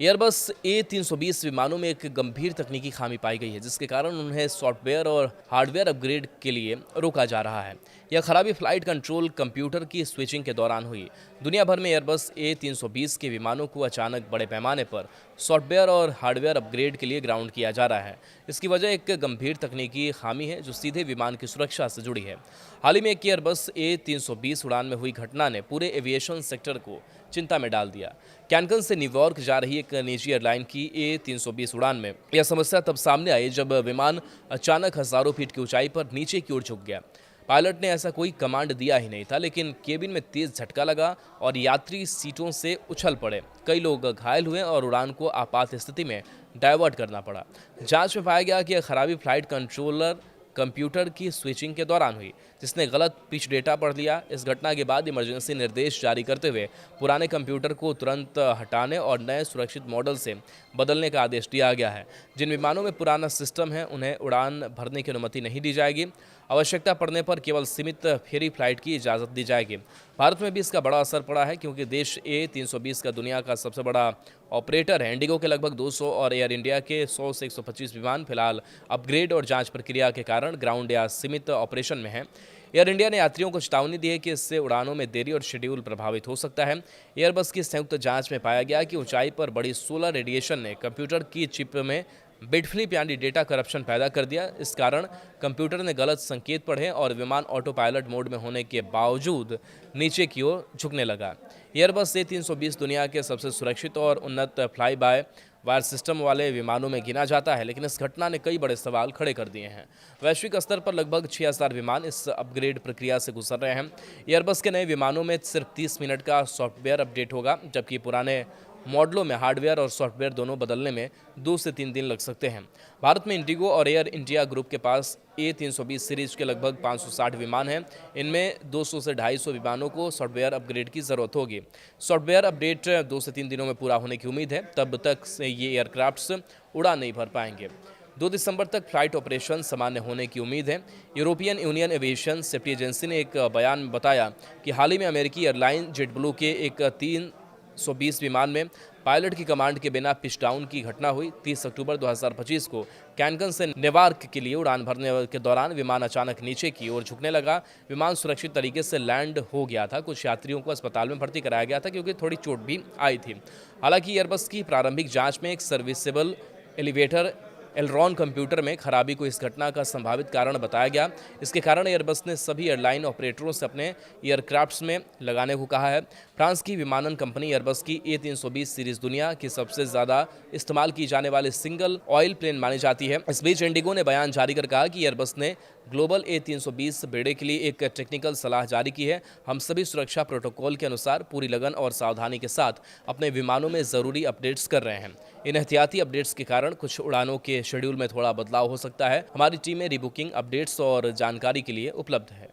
Airbus A320 विमानों में एक गंभीर तकनीकी खामी पाई गई है, जिसके कारण उन्हें सॉफ्टवेयर और हार्डवेयर अपग्रेड के लिए रोका जा रहा है। यह खराबी फ्लाइट कंट्रोल कंप्यूटर की स्विचिंग के दौरान हुई। दुनिया भर में एयरबस A320 के विमानों को अचानक बड़े पैमाने पर सॉफ्टवेयर और हार्डवेयर अपग्रेड के लिए ग्राउंड किया जा रहा है। इसकी वजह एक गंभीर तकनीकी खामी है, जो सीधे विमान की सुरक्षा से जुड़ी है। हाल ही में एक एयरबस A320 उड़ान में हुई घटना ने पूरे एविएशन सेक्टर को चिंता में डाल दिया। कैनकन से न्यूयॉर्क जा रही एक निजी एयरलाइन की A320 उड़ान में यह समस्या तब सामने आई जब विमान अचानक हजारों फीट की ऊंचाई पर नीचे की ओर झुक गया। पायलट ने ऐसा कोई कमांड दिया ही नहीं था, लेकिन केबिन में तेज झटका लगा और यात्री सीटों से उछल पड़े। कई लोग घायल हुए और उड़ान को आपात स्थिति में डायवर्ट करना पड़ा। जांच में पाया गया कि यह खराबी फ्लाइट कंट्रोलर कंप्यूटर की स्विचिंग के दौरान हुई, जिसने गलत पिच डेटा पढ़ लिया। इस घटना के बाद इमरजेंसी निर्देश जारी करते हुए पुराने कंप्यूटर को तुरंत हटाने और नए सुरक्षित मॉडल से बदलने का आदेश दिया गया है। जिन विमानों में पुराना सिस्टम है, उन्हें उड़ान भरने की अनुमति नहीं दी जाएगी। आवश्यकता पड़ने पर केवल सीमित फेरी फ्लाइट की इजाज़त दी जाएगी। भारत में भी इसका बड़ा असर पड़ा है, क्योंकि देश A320 का दुनिया का सबसे बड़ा ऑपरेटर है। इंडिगो के लगभग 200 और एयर इंडिया के 100 से 125 विमान फिलहाल अपग्रेड और जांच प्रक्रिया के कारण ग्राउंड या सीमित ऑपरेशन में हैं। एयर इंडिया ने यात्रियों को चेतावनी दी है कि इससे उड़ानों में देरी और शेड्यूल प्रभावित हो सकता है। एयरबस की संयुक्त जांच में पाया गया कि ऊंचाई पर बड़ी सोलर रेडिएशन ने कंप्यूटर की चिप में बिट फ्लिप यानी डेटा करप्शन पैदा कर दिया। इस कारण कंप्यूटर ने गलत संकेत पढ़े और विमान ऑटो पायलट मोड में होने के बावजूद नीचे की ओर झुकने लगा। एयरबस A320 दुनिया के सबसे सुरक्षित और उन्नत फ्लाई बाय वायर सिस्टम वाले विमानों में गिना जाता है, लेकिन इस घटना ने कई बड़े सवाल खड़े कर दिए हैं। वैश्विक स्तर पर लगभग 6000 विमान इस अपग्रेड प्रक्रिया से गुजर रहे हैं। एयरबस के नए विमानों में सिर्फ 30 मिनट का सॉफ्टवेयर अपडेट होगा, जबकि पुराने मॉडलों में हार्डवेयर और सॉफ्टवेयर दोनों बदलने में 2 से 3 दिन लग सकते हैं। भारत में इंडिगो और एयर इंडिया ग्रुप के पास A320 सीरीज के लगभग 560 विमान हैं। इनमें 200 से 250 विमानों को सॉफ्टवेयर अपग्रेड की ज़रूरत होगी। सॉफ्टवेयर अपडेट 2 से 3 दिनों में पूरा होने की उम्मीद है। तब तक से ये एयरक्राफ्ट्स उड़ान नहीं भर पाएंगे। 2 दिसंबर तक फ्लाइट ऑपरेशन सामान्य होने की उम्मीद है। European union aviation safety agency ने एक बयान में बताया कि हाल ही में अमेरिकी एयरलाइन जेटब्लू के एक 320 विमान में पायलट की कमांड के बिना पिच डाउन की घटना हुई। 30 अक्टूबर 2025 को कैनकन से नेवार्क के लिए उड़ान भरने के दौरान विमान अचानक नीचे की ओर झुकने लगा। विमान सुरक्षित तरीके से लैंड हो गया था। कुछ यात्रियों को अस्पताल में भर्ती कराया गया था, क्योंकि थोड़ी चोट भी आई थी। हालांकि एयरबस की प्रारंभिक जांच में एक सर्विसेबल एलिवेटर एलरॉन कंप्यूटर में खराबी को इस घटना का संभावित कारण बताया गया। इसके कारण एयरबस ने सभी एयरलाइन ऑपरेटरों से अपने एयरक्राफ्ट्स में लगाने को कहा है। फ्रांस की विमानन कंपनी एयरबस की A320 सीरीज दुनिया की सबसे ज़्यादा इस्तेमाल की जाने वाली सिंगल ऑयल प्लेन मानी जाती है। इस बीच इंडिगो ने बयान जारी कर कहा कि एयरबस ने ग्लोबल A320 बेड़े के लिए एक टेक्निकल सलाह जारी की है। हम सभी सुरक्षा प्रोटोकॉल के अनुसार पूरी लगन और सावधानी के साथ अपने विमानों में ज़रूरी अपडेट्स कर रहे हैं। इन एहतियाती अपडेट्स के कारण कुछ उड़ानों के शेड्यूल में थोड़ा बदलाव हो सकता है। हमारी टीमें रीबुकिंग, अपडेट्स और जानकारी के लिए उपलब्ध है।